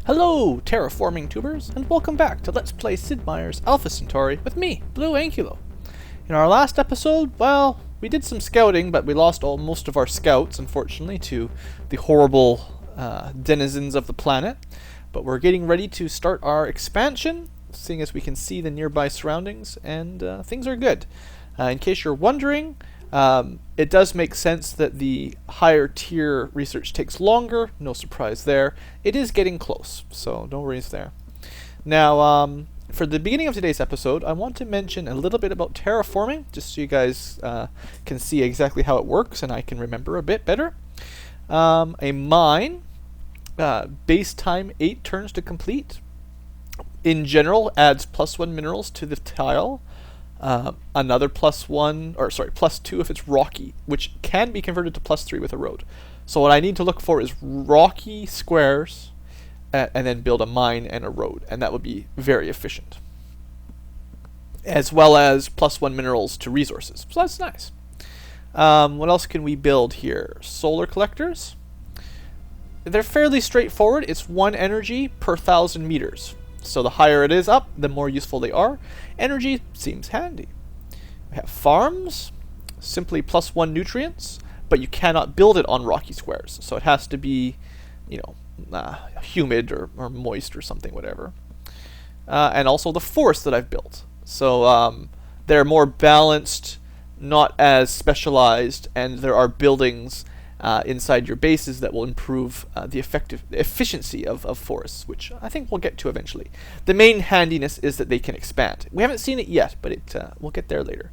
Hello, terraforming tubers, and welcome back to Let's Play Sid Meier's Alpha Centauri with me, Blue Ankylo. In our last episode, well, we did some scouting, but we lost most of our scouts, unfortunately, to the horrible denizens of the planet. But we're getting ready to start our expansion, seeing as we can see the nearby surroundings, and things are good. In case you're wondering, it does make sense that the higher tier research takes longer. No surprise there. It is getting close, so no worries there. Now, for the beginning of today's episode, I want to mention a little bit about terraforming, just so you guys can see exactly how it works and I can remember a bit better. A mine, base time 8 turns to complete. In general, adds +1 minerals to the tile. Another +2 if it's rocky, which can be converted to +3 with a road. So what I need to look for is rocky squares, and then build a mine and a road, and that would be very efficient. As well as +1 minerals to resources, so that's nice. What else can we build here? Solar collectors. They're fairly straightforward. It's 1 energy per 1,000 meters. So the higher it is up, the more useful they are. Energy seems handy. We have farms, simply +1 nutrients, but you cannot build it on rocky squares. So it has to be, humid or moist or something, whatever. And also the forests that I've built. So they're more balanced, not as specialized, and there are buildings inside your bases that will improve the efficiency of forests, which I think we'll get to eventually. The main handiness is that they can expand. We haven't seen it yet, but we'll get there later.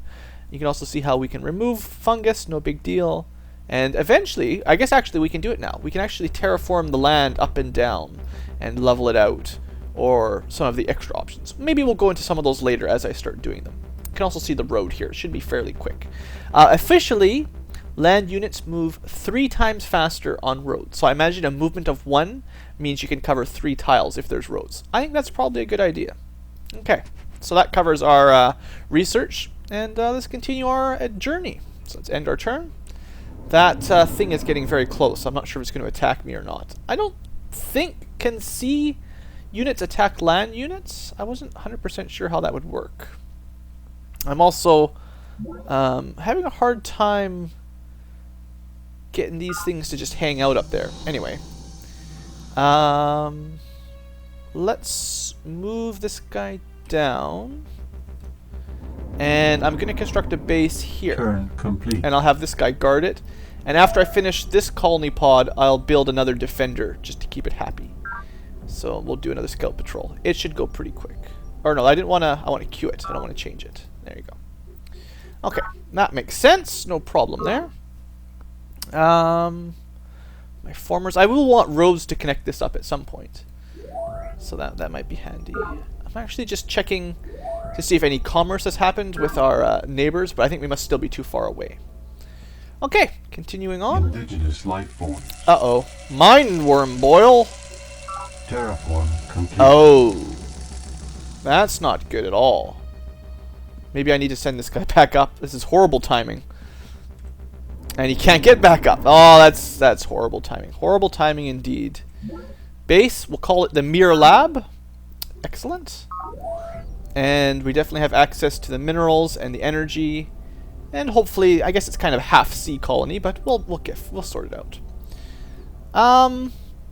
You can also see how we can remove fungus, no big deal. And eventually, I guess actually we can do it now. We can actually terraform the land up and down and level it out, or some of the extra options. Maybe we'll go into some of those later as I start doing them. You can also see the road here. It should be fairly quick. Officially, land units move 3 times faster on roads. So I imagine a movement of 1 means you can cover 3 tiles if there's roads. I think that's probably a good idea. Okay, so that covers our research, and let's continue our journey. So let's end our turn. That thing is getting very close. I'm not sure if it's going to attack me or not. I don't think can sea units attack land units. I wasn't 100% sure how that would work. I'm also having a hard time getting these things to just hang out up there. Anyway, let's move this guy down, and I'm gonna construct a base here. Turn complete. And I'll have this guy guard it, and after I finish this colony pod, I'll build another defender just to keep it happy. So we'll do another scout patrol. It should go pretty quick. Or no, I want to queue it. I don't want to change it. There you go. Okay, that makes sense. No problem there. My formers. I will want roads to connect this up at some point, so that might be handy. I'm actually just checking to see if any commerce has happened with our neighbors, but I think we must still be too far away. Okay, continuing on. Indigenous life forms. Uh-oh. Mine worm boil. Terraform complete. Oh. That's not good at all. Maybe I need to send this guy back up. This is horrible timing. And he can't get back up. Oh, that's horrible timing. Horrible timing indeed. Base, we'll call it the Mirror Lab. Excellent. And we definitely have access to the minerals and the energy. And hopefully, I guess it's kind of half sea colony, but we'll sort it out.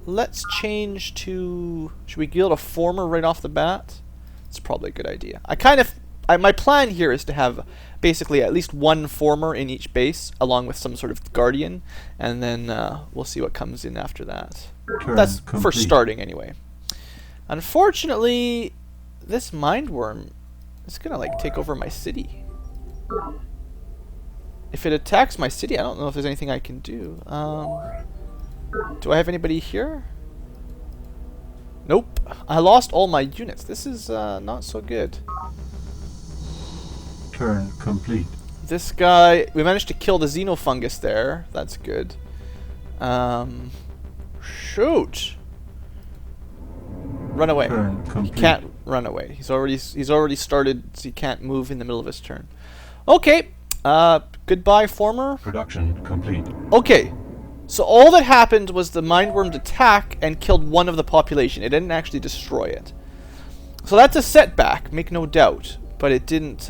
Let's change to... Should we build a former right off the bat? It's probably a good idea. My plan here is to have basically at least 1 former in each base, along with some sort of guardian, and then we'll see what comes in after that. That's for starting anyway. Unfortunately, this mindworm is gonna take over my city. If it attacks my city, I don't know if there's anything I can do. Do I have anybody here? Nope. I lost all my units. This is not so good. Turn complete. This guy, we managed to kill the xenofungus there. That's good. Shoot. Run away. Turn complete. He can't run away. He's already started, so he can't move in the middle of his turn. Okay. Goodbye, former. Production complete. Okay. So all that happened was the mindwormed attack and killed one of the population. It didn't actually destroy it. So that's a setback, make no doubt. But it didn't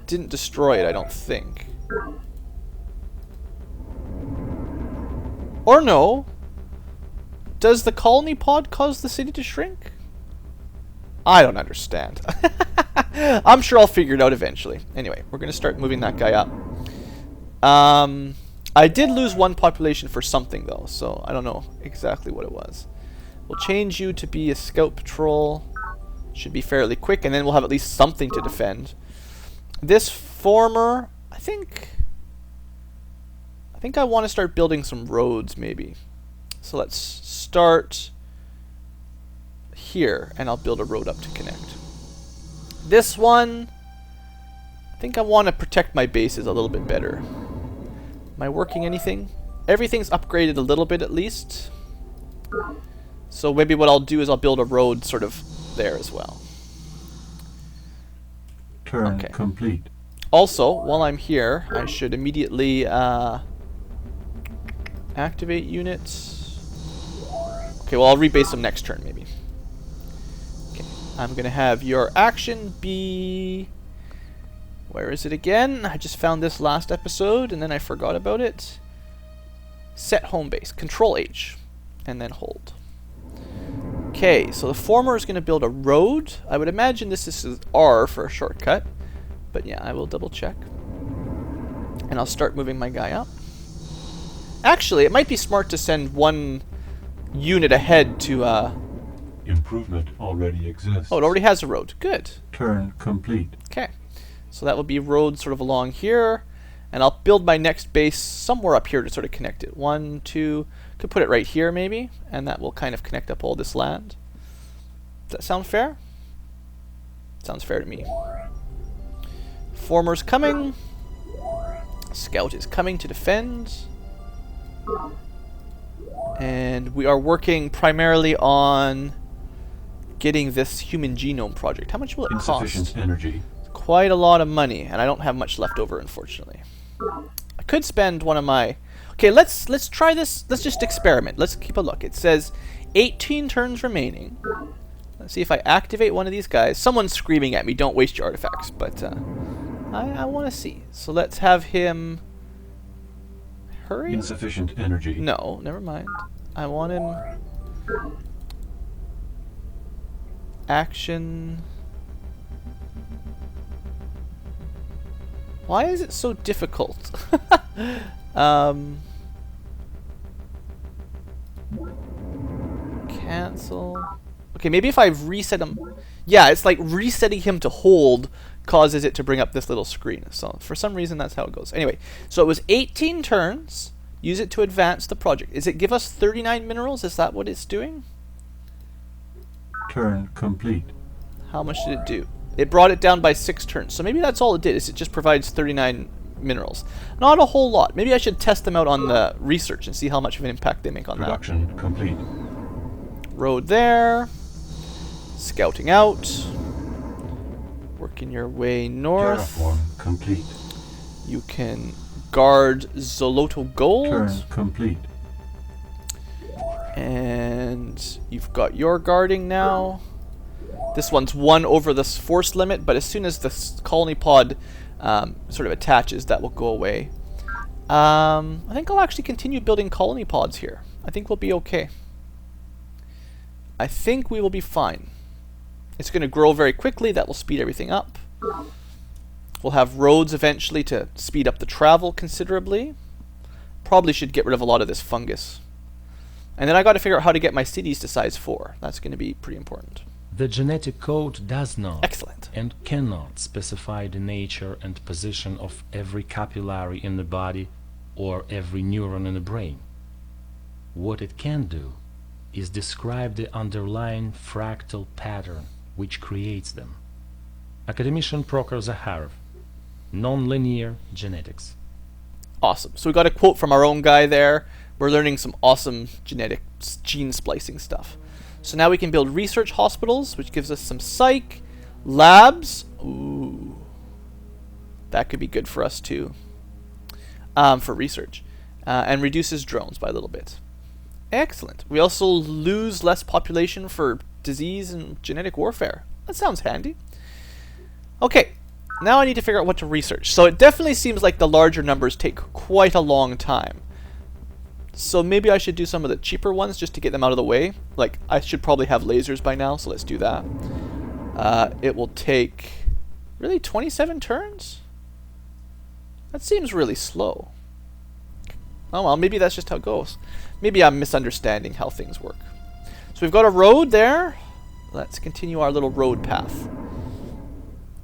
destroy it, I don't think. Or no. Does the colony pod cause the city to shrink? I don't understand. I'm sure I'll figure it out eventually. Anyway, we're going to start moving that guy up. I did lose one population for something, though, so I don't know exactly what it was. We'll change you to be a scout patrol. Should be fairly quick, and then we'll have at least something to defend. This former, I think I want to start building some roads, maybe. So let's start here, and I'll build a road up to connect. This one, I think I want to protect my bases a little bit better. Am I working anything? Everything's upgraded a little bit at least. So maybe what I'll do is I'll build a road sort of there as well. Turn complete. Also, while I'm here, I should immediately activate units. Okay, well I'll rebase them next turn maybe. Okay, I'm gonna have your action be... Where is it again? I just found this last episode and then I forgot about it. Set home base. Control H. And then hold. Okay, so the former is going to build a road. I would imagine this is R for a shortcut. But yeah, I will double check. And I'll start moving my guy up. Actually, it might be smart to send one unit ahead to... Improvement already exists. Oh, it already has a road. Good. Turn complete. Okay. So that will be road sort of along here. And I'll build my next base somewhere up here to sort of connect it. 1, 2... Could put it right here maybe, and that will kind of connect up all this land. Does that sound fair? Sounds fair to me. Former's coming. Scout is coming to defend. And we are working primarily on getting this human genome project. How much will it cost? Insufficient energy. Quite a lot of money, and I don't have much left over, unfortunately. I could spend one of my... Okay, let's try this. Let's just experiment. Let's keep a look. It says 18 turns remaining. Let's see if I activate one of these guys. Someone's screaming at me, don't waste your artifacts, but I want to see. So let's have him... Hurry? Insufficient energy. No, never mind. I want him... Action... Why is it so difficult? Cancel. Okay, maybe if I reset him... Yeah, it's like resetting him to hold causes it to bring up this little screen. So for some reason, that's how it goes. Anyway, so it was 18 turns. Use it to advance the project. Is it give us 39 minerals? Is that what it's doing? Turn complete. How much did it do? It brought it down by 6 turns. So maybe that's all it did, is it just provides 39 minerals. Not a whole lot. Maybe I should test them out on the research and see how much of an impact they make on Production that. complete. Road there. Scouting out. Working your way north. Terraform complete. You can guard Zoloto Gold. Turn complete. And you've got your guarding now. This one's 1 over this force limit, but as soon as the colony pod sort of attaches, that will go away. I think I'll actually continue building colony pods here. I think we'll be okay. I think we will be fine. It's going to grow very quickly. That will speed everything up. We'll have roads eventually to speed up the travel considerably. Probably should get rid of a lot of this fungus. And then I got to figure out how to get my cities to size 4. That's going to be pretty important. The genetic code does not Excellent. and cannot specify the nature and position of every capillary in the body or every neuron in the brain. What it can do is describe the underlying fractal pattern which creates them. Academician Prokhor Zakharov, Nonlinear Genetics. Awesome. So we got a quote from our own guy there. We're learning some awesome genetic gene splicing stuff. So now we can build research hospitals, which gives us some psych, labs. Ooh. That could be good for us too. For research. and reduces drones by a little bit. Excellent. We also lose less population for disease and genetic warfare. That sounds handy. Okay, now I need to figure out what to research. So it definitely seems like the larger numbers take quite a long time. So maybe I should do some of the cheaper ones just to get them out of the way. Like, I should probably have lasers by now, so let's do that. It will take, really, 27 turns? That seems really slow. Oh well, maybe that's just how it goes. Maybe I'm misunderstanding how things work. So we've got a road there. Let's continue our little road path.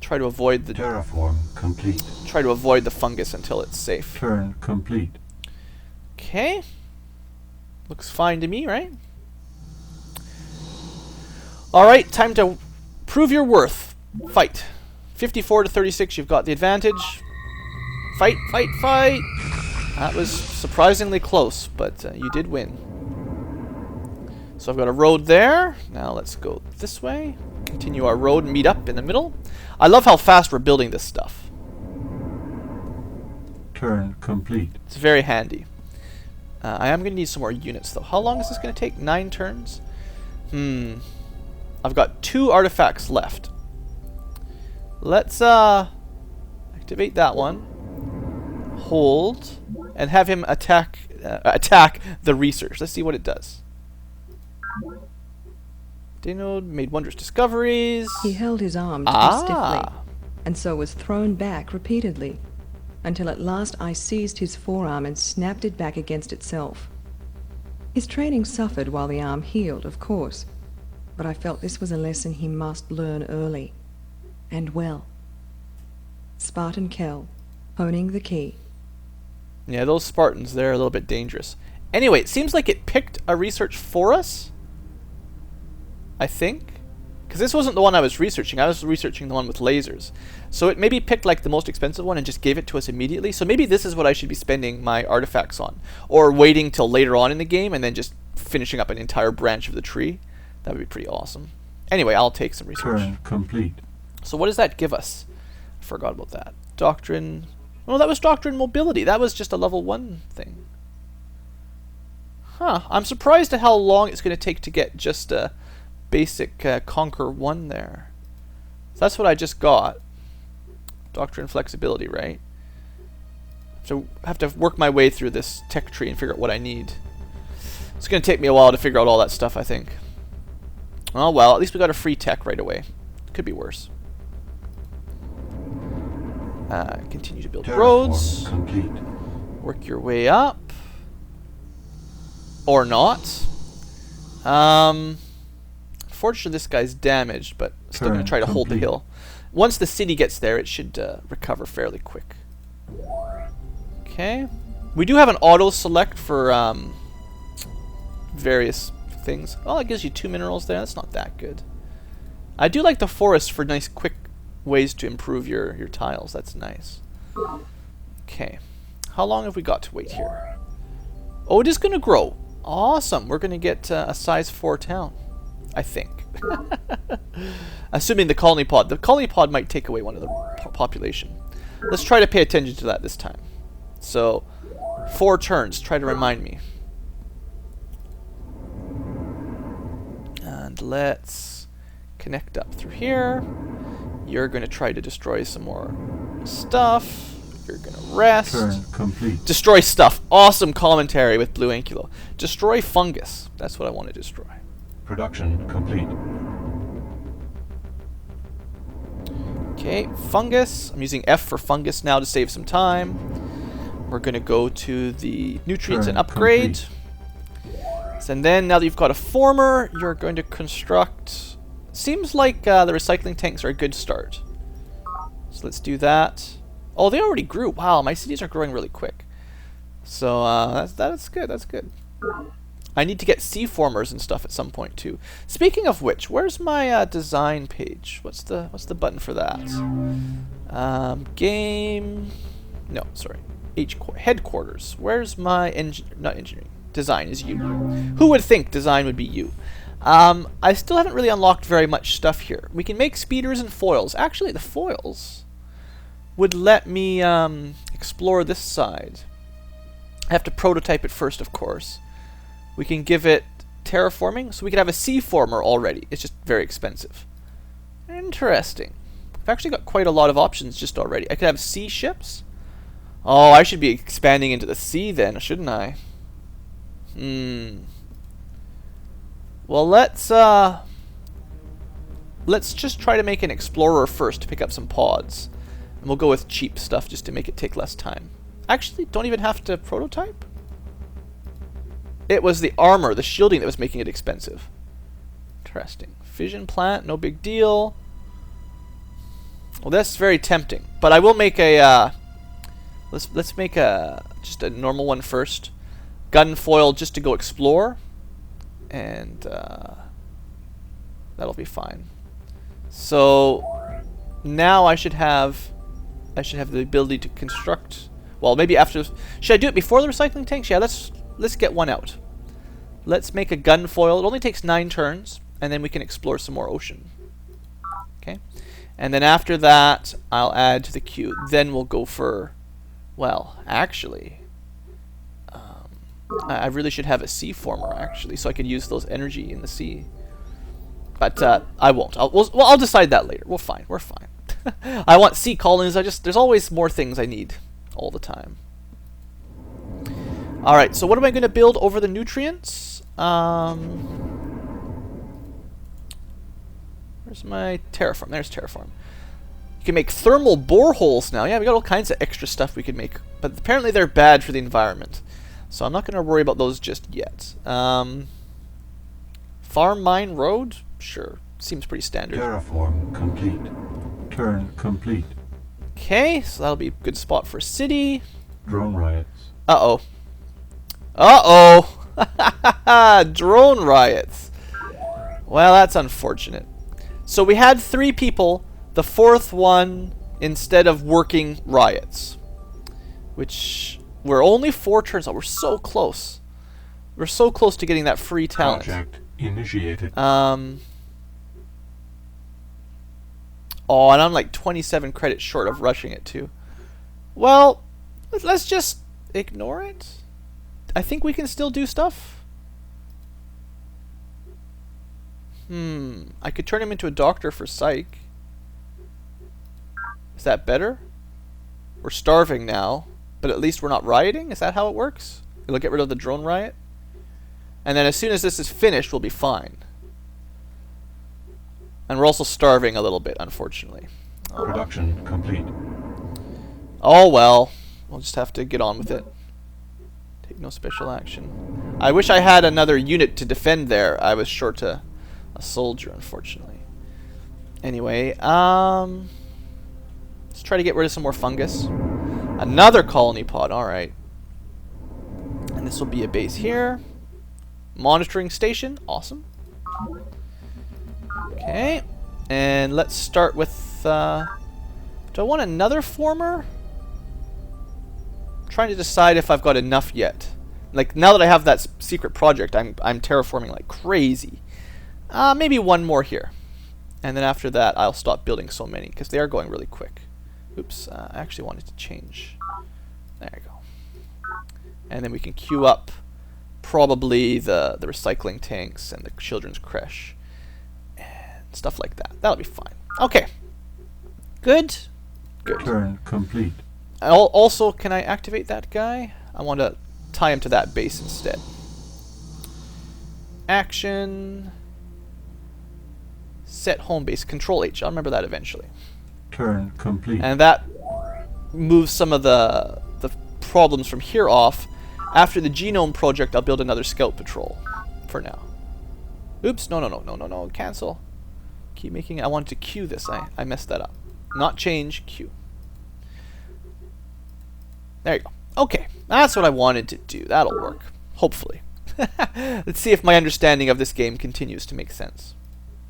Try to avoid the Terraform complete. Try to avoid the fungus until it's safe. Turn complete. Okay. Looks fine to me, right? Alright, time to prove your worth. Fight. 54 to 36, you've got the advantage. Fight, fight, fight! That was surprisingly close, but you did win. So I've got a road there. Now let's go this way. Continue our road and meet up in the middle. I love how fast we're building this stuff. Turn complete. It's very handy. I am going to need some more units, though. How long is this going to take? 9 turns? I've got 2 artifacts left. Let's activate that one. Hold. And have him attack the research. Let's see what it does. Dino made wondrous discoveries. He held his arm too stiffly, and so was thrown back repeatedly, until at last I seized his forearm and snapped it back against itself. His training suffered while the arm healed, of course, but I felt this was a lesson he must learn early, and well. Spartan Kell, honing the key. Yeah, those Spartans, they're a little bit dangerous. Anyway, it seems like it picked a research for us. I think. Because this wasn't the one I was researching. I was researching the one with lasers. So it maybe picked like the most expensive one and just gave it to us immediately. So maybe this is what I should be spending my artifacts on. Or waiting till later on in the game and then just finishing up an entire branch of the tree. That would be pretty awesome. Anyway, I'll take some research. Turn complete. So what does that give us? I forgot about that. Doctrine. Oh, that was Doctrine Mobility. That was just a level 1 thing. Huh. I'm surprised at how long it's going to take to get just a basic Conquer 1 there. So that's what I just got. Doctrine Flexibility, right? So I have to work my way through this tech tree and figure out what I need. It's going to take me a while to figure out all that stuff, I think. Oh well, at least we got a free tech right away. Could be worse. Continue to build Terraform roads. complete. Work your way up. Or not. Fortunately, this guy's damaged, but still going to try to hold the hill. Once the city gets there, it should recover fairly quick. Okay. We do have an auto select for various things. Oh, it gives you 2 minerals there. That's not that good. I do like the forest for nice, quick ways to improve your tiles. That's nice. Okay. How long have we got to wait here? Oh, it is going to grow. Awesome. We're going to get a size 4 town. I think. Assuming the colony pod. The colony pod might take away one of the population. Let's try to pay attention to that this time. So, 4 turns. Try to remind me. And let's connect up through here. You're going to try to destroy some more stuff. You're going to rest. Turn complete. Destroy stuff. Awesome commentary with Blue Ankylo. Destroy fungus. That's what I want to destroy. Production complete. Okay, fungus. I'm using F for fungus now to save some time. We're going to go to the nutrients and upgrade. And then, now that you've got a former, you're going to construct... Seems like the recycling tanks are a good start. So let's do that. Oh, they already grew. Wow, my cities are growing really quick. So that's good. That's good. I need to get C-formers and stuff at some point too. Speaking of which, where's my design page? What's the button for that? Game. No, sorry. Headquarters. Where's my not engineering? Design is you. Who would think design would be you? I still haven't really unlocked very much stuff here. We can make speeders and foils. Actually, the foils would let me explore this side. I have to prototype it first, of course. We can give it terraforming, so we could have a sea former already. It's just very expensive. Interesting. I've actually got quite a lot of options just already. I could have sea ships. Oh, I should be expanding into the sea then, shouldn't I? Well, let's just try to make an explorer first to pick up some pods. And we'll go with cheap stuff just to make it take less time. Actually, don't even have to prototype. It was the armor, the shielding that was making it expensive. Interesting. Fission plant, no big deal. Well, that's very tempting. But I will make a let's make just a normal one first. Gunfoil just to go explore. And that'll be fine. So now I should have the ability to construct. Well, maybe after. Should I do it before the recycling tanks? Yeah, let's get one out. Let's make a gunfoil. It only takes 9 turns, and then we can explore some more ocean. Okay, and then after that, I'll add to the queue. Then we'll go for. Well, actually, I really should have a sea former actually, so I could use those energy in the sea. But I won't. I'll decide that later. We're fine. I want sea colonies. There's always more things I need all the time. All right. So what am I going to build over the nutrients? Where's my terraform? There's terraform. You can make thermal boreholes now. Yeah, we got all kinds of extra stuff we can make, but apparently they're bad for the environment. So I'm not going to worry about those just yet. Farm mine road? Sure. Seems pretty standard. Terraform complete. Turn complete. Okay, so that'll be a good spot for a city. Drone riots. Uh-oh. Drone riots. Well, that's unfortunate. So we had 3 people. The 4th one, instead of working riots. Which, we're only 4 turns out. We're so close. We're so close to getting that free talent. Project initiated. Oh, and I'm like 27 credits short of rushing it too. Well, let's just ignore it. I think we can still do stuff. I could turn him into a doctor for psych. Is that better? We're starving now, but at least we're not rioting? Is that how it works? It'll get rid of the drone riot? And then as soon as this is finished, we'll be fine. And we're also starving a little bit, unfortunately. Production complete. Oh well. We'll just have to get on with it. Take no special action. I wish I had another unit to defend there. I was short a soldier, unfortunately. Anyway, let's try to get rid of some more fungus. Another colony pod, alright. And this will be a base here. Monitoring station, awesome. Okay, and let's start with, do I want another former? I'm trying to decide if I've got enough yet. Like, now that I have that secret project, I'm terraforming like crazy. Maybe one more here. And then after that, I'll stop building so many, because they are going really quick. Oops, I actually wanted to change. There you go. And then we can queue up probably the recycling tanks and the children's creche. Stuff like that. That'll be fine. Okay. Good. Good. Turn complete. Also, can I activate that guy? I want to tie him to that base instead. Action. Set home base. Control H. I'll remember that eventually. Turn complete. And that moves some of the problems from here off. After the genome project, I'll build another scout patrol. For now. Oops. No. Cancel. Keep making. I wanted to queue this. I messed that up. Not change. Queue. There you go. Okay, that's what I wanted to do. That'll work. Hopefully. Let's see if my understanding of this game continues to make sense.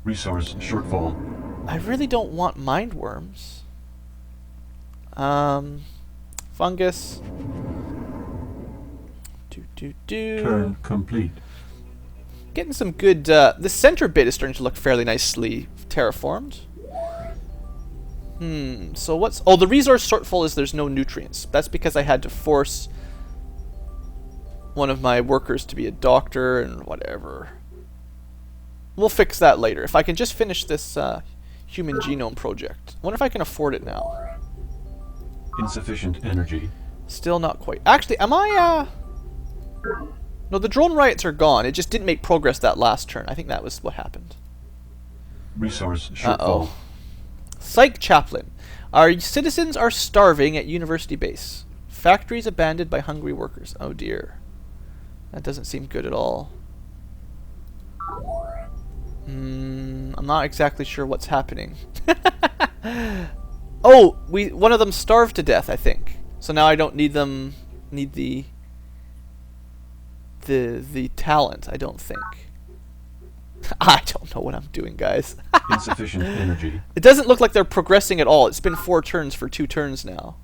Resource shortfall. I really don't want mind worms. Fungus. Turn complete. Getting some good. The center bit is starting to look fairly nicely terraformed. So what's... Oh, the resource shortfall is there's no nutrients. That's because I had to force one of my workers to be a doctor and whatever. We'll fix that later. If I can just finish this human genome project. I wonder if I can afford it now. Insufficient energy. Still not quite. Actually, am I, No, the drone riots are gone. It just didn't make progress that last turn. I think that was what happened. Resource shortfall. Uh-oh. Psych chaplain. Our citizens are starving at university base. Factories abandoned by hungry workers. Oh dear. That doesn't seem good at all. I'm not exactly sure what's happening. Oh, one of them starved to death, I think. So now I don't need them. Need the talent. I don't think. I don't know what I'm doing, guys. Insufficient energy. It doesn't look like they're progressing at all. It's been 4 turns for 2 turns now.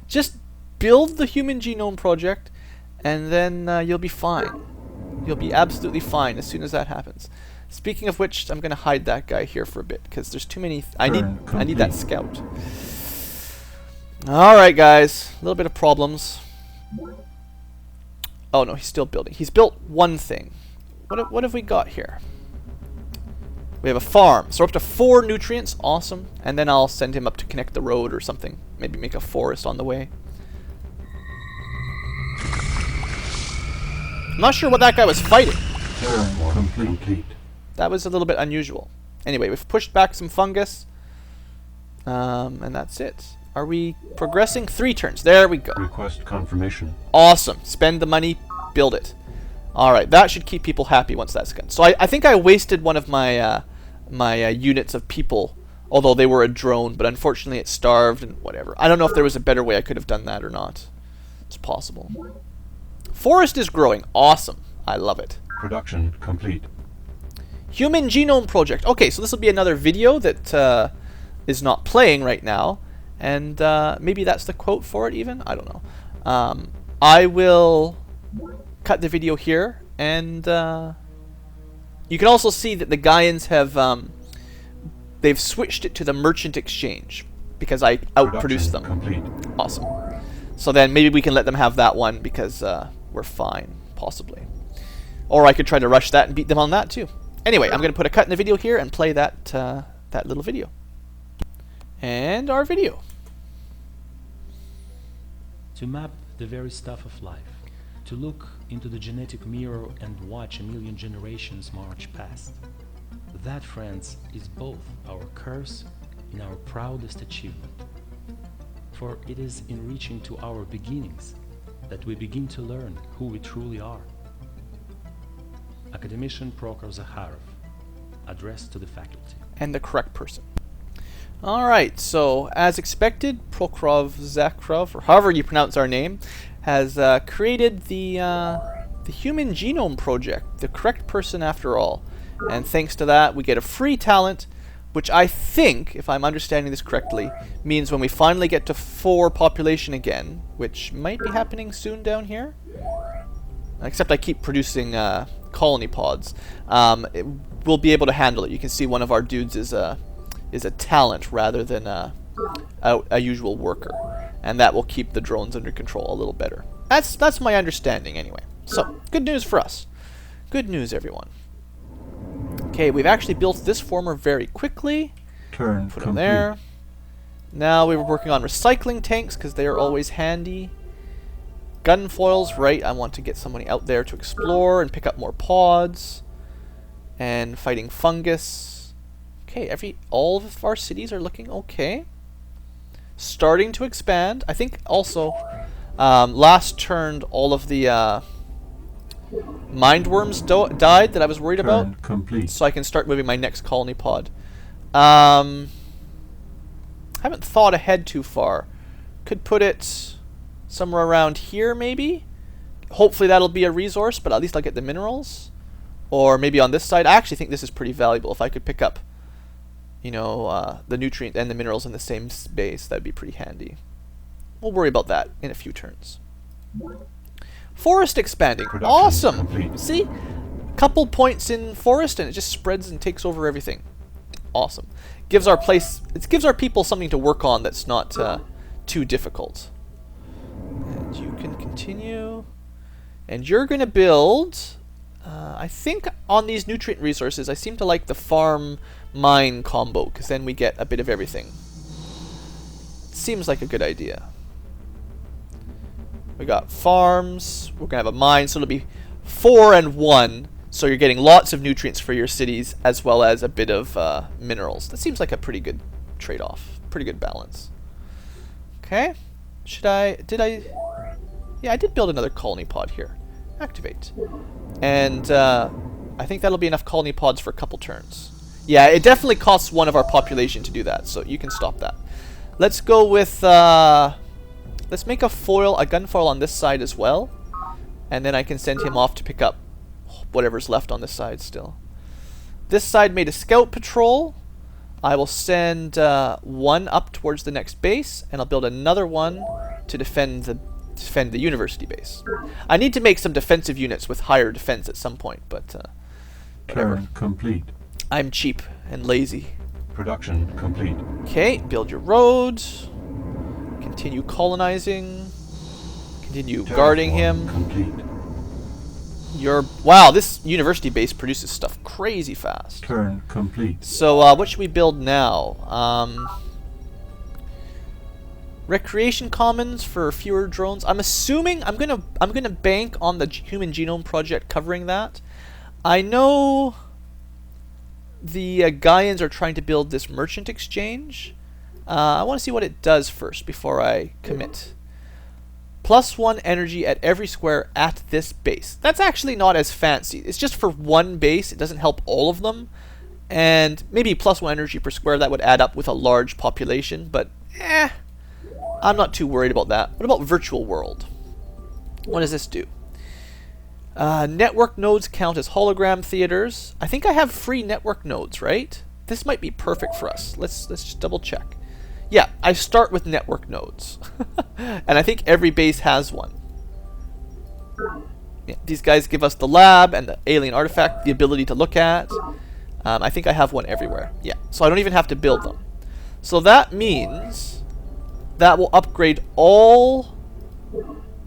Just build the Human Genome Project, and then you'll be fine. You'll be absolutely fine as soon as that happens. Speaking of which, I'm gonna hide that guy here for a bit because there's too many. I need that scout. All right, guys. A little bit of problems. Oh no, he's still building. He's built one thing. What have we got here? We have a farm. So we're up to 4 nutrients. Awesome. And then I'll send him up to connect the road or something. Maybe make a forest on the way. I'm not sure what that guy was fighting. Turn complete. That was a little bit unusual. Anyway, we've pushed back some fungus. And that's it. Are we progressing? 3 turns. There we go. Request confirmation. Awesome. Spend the money. Build it. Alright, that should keep people happy once that's done. So I think I wasted one of my my units of people, although they were a drone, but unfortunately it starved and whatever. I don't know if there was a better way I could have done that or not. It's possible. Forest is growing. Awesome. I love it. Production complete. Human Genome Project. Okay, so this will be another video that is not playing right now. And maybe that's the quote for it even? I don't know. I will cut the video here, and you can also see that the Gaians have they've switched it to the merchant exchange because I outproduced them. Complete. Awesome. So then maybe we can let them have that one because we're fine, possibly. Or I could try to rush that and beat them on that too. Anyway, I'm going to put a cut in the video here and play that that little video. And our video. To map the very stuff of life. To look into the genetic mirror and watch a million generations march past. That, friends, is both our curse and our proudest achievement. For it is in reaching to our beginnings that we begin to learn who we truly are. Academician Prokhor Zakharov, addressed to the faculty. And the correct person. Alright, so as expected, Prokhor Zakharov, or however you pronounce our name, has created the Human Genome Project, the correct person after all. And thanks to that, we get a free talent, which I think, if I'm understanding this correctly, means when we finally get to 4 population again, which might be happening soon down here, except I keep producing colony pods, we'll be able to handle it. You can see one of our dudes is a talent rather than a usual worker, and that will keep the drones under control a little better. That's my understanding anyway. So good news for us. Good news, everyone. Okay, we've actually built this former very quickly. Turn Put complete. them there. Now we were working on recycling tanks because they are always handy. Gun foils, right? I want to get somebody out there to explore and pick up more pods. And fighting fungus. Okay, all of our cities are looking okay. Starting to expand. I think also last turn all of the mind worms died that I was worried about. Complete. So I can start moving my next colony pod. Haven't thought ahead too far. Could put it somewhere around here maybe. Hopefully that'll be a resource, but at least I'll get the minerals. Or maybe on this side. I actually think this is pretty valuable. If I could pick up, you know, the nutrient and the minerals in the same space, that'd be pretty handy. We'll worry about that in a few turns. Forest expanding. Production Awesome. complete. See? Couple points in forest and it just spreads and takes over everything. Awesome. Gives our people something to work on that's not too difficult. And you can continue. And you're going to build... I think on these nutrient resources, I seem to like the farm-mine combo, because then we get a bit of everything. Seems like a good idea. We got farms, we're going to have a mine, so it'll be 4 and 1. So you're getting lots of nutrients for your cities, as well as a bit of minerals. That seems like a pretty good trade-off. Pretty good balance. Okay. Yeah, I did build another colony pod here. Activate. And I think that'll be enough colony pods for a couple turns. Yeah, it definitely costs 1 of our population to do that, so you can stop that. Let's go with... let's make a gun foil on this side as well. And then I can send him off to pick up whatever's left on this side still. This side made a scout patrol. I will send 1 up towards the next base, and I'll build another one to defend the university base. I need to make some defensive units with higher defense at some point, but whatever. Turn complete. I'm cheap and lazy. Production complete. Okay, build your roads. Continue colonizing. Continue guarding him. Complete. Wow, this university base produces stuff crazy fast. Turn complete. So what should we build now? Recreation commons for fewer drones. I'm assuming I'm gonna bank on the Human Genome Project covering that. I know the Gaians are trying to build this merchant exchange. I want to see what it does first before I commit. +1 energy at every square at this base. That's actually not as fancy. It's just for one base. It doesn't help all of them. And maybe +1 energy per square, that would add up with a large population. But, I'm not too worried about that. What about virtual world? What does this do? Network nodes count as hologram theaters. I think I have free network nodes, right? This might be perfect for us. Let's just double check. Yeah, I start with network nodes. And I think every base has one. Yeah, these guys give us the lab and the alien artifact, the ability to look at. I think I have one everywhere. Yeah, so I don't even have to build them. So that means that will upgrade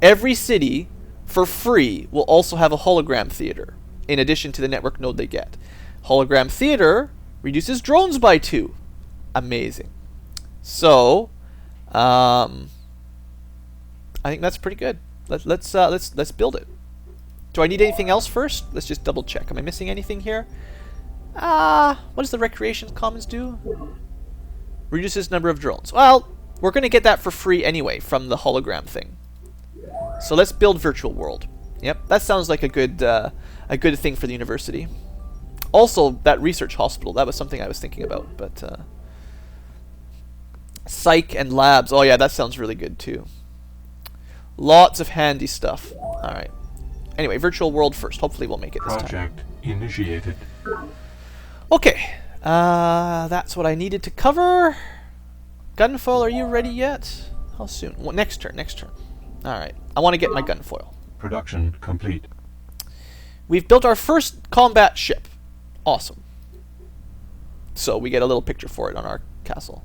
every city for free will also have a hologram theater in addition to the network node they get. Hologram theater reduces drones by 2. Amazing. So, I think that's pretty good. Let's build it. Do I need anything else first? Let's just double check. Am I missing anything here? What does the recreation commons do? Reduces number of drones. Well, we're going to get that for free anyway from the hologram thing. So let's build virtual world. Yep, that sounds like a good thing for the university. Also, that research hospital, that was something I was thinking about, but psych and labs. Oh yeah, that sounds really good too. Lots of handy stuff. All right. Anyway, virtual world first. Hopefully we'll make it this time. Project initiated. Okay. That's what I needed to cover. Gunfoil, are you ready yet? How soon? Well, next turn. All right. I want to get my gunfoil. Production complete. We've built our first combat ship. Awesome. So we get a little picture for it on our castle.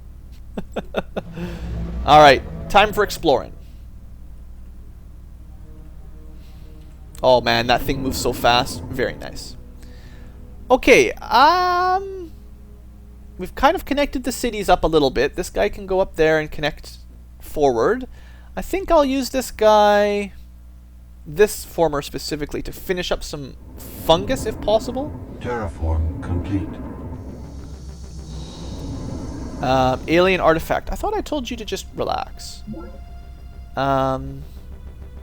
All right. Time for exploring. Oh man, that thing moves so fast. Very nice. Okay, we've kind of connected the cities up a little bit. This guy can go up there and connect forward. I think I'll use this guy, this former specifically, to finish up some fungus if possible. Terraform complete. Alien artifact. I thought I told you to just relax.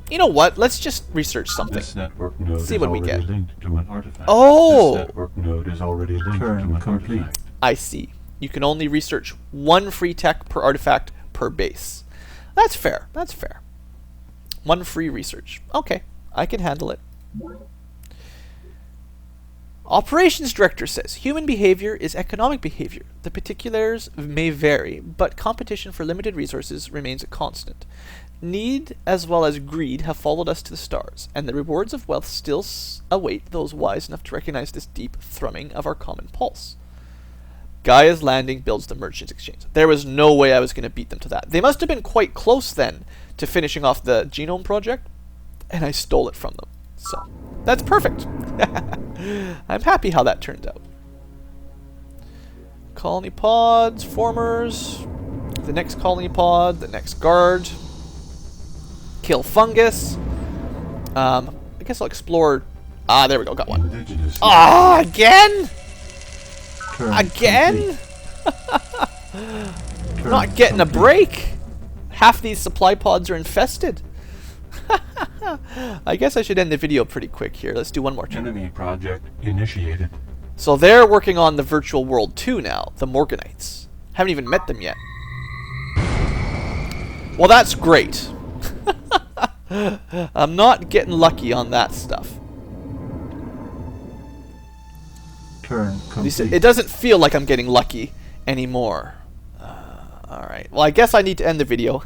You know what? Let's just research something. This network node See is what we already get. linked to an artifact. Oh! This network node is already linked to an artifact. I see. You can only research 1 free tech per artifact per base. That's fair. That's fair. 1 free research. Okay. I can handle it. Operations Director says, human behavior is economic behavior. The particulars may vary, but competition for limited resources remains a constant. Need as well as greed have followed us to the stars, and the rewards of wealth still await those wise enough to recognize this deep thrumming of our common pulse. Gaia's landing builds the merchant exchange. There was no way I was going to beat them to that. They must have been quite close then to finishing off the genome project, and I stole it from them. So, that's perfect. I'm happy how that turned out. Colony pods, formers, the next colony pod, the next guard. Kill fungus. I guess I'll explore. Ah, there we go, got one. Indigenous. Ah, again? Turn Again? complete. Not getting a break. Half these supply pods are infested. I guess I should end the video pretty quick here. Let's do one more turn. Enemy project initiated. So they're working on the virtual world 2 now, the Morganites. Haven't even met them yet. Well, that's great. I'm not getting lucky on that stuff. Turn At least complete. it doesn't feel like I'm getting lucky anymore. Alright, well, I guess I need to end the video.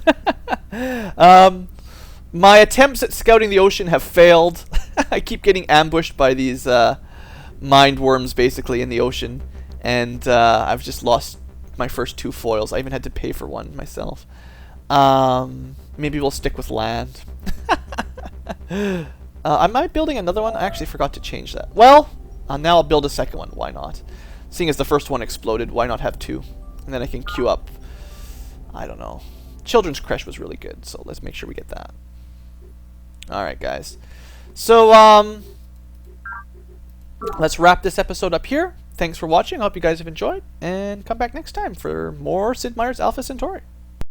My attempts at scouting the ocean have failed. I keep getting ambushed by these mind worms, basically, in the ocean. And I've just lost my first 2 foils. I even had to pay for one myself. Maybe we'll stick with land. Am I building another one? I actually forgot to change that. Well, now I'll build a second one. Why not? Seeing as the first one exploded, why not have 2? And then I can queue up, I don't know. Children's Creche was really good, so let's make sure we get that. Alright, guys. So, let's wrap this episode up here. Thanks for watching. I hope you guys have enjoyed. And come back next time for more Sid Meier's Alpha Centauri.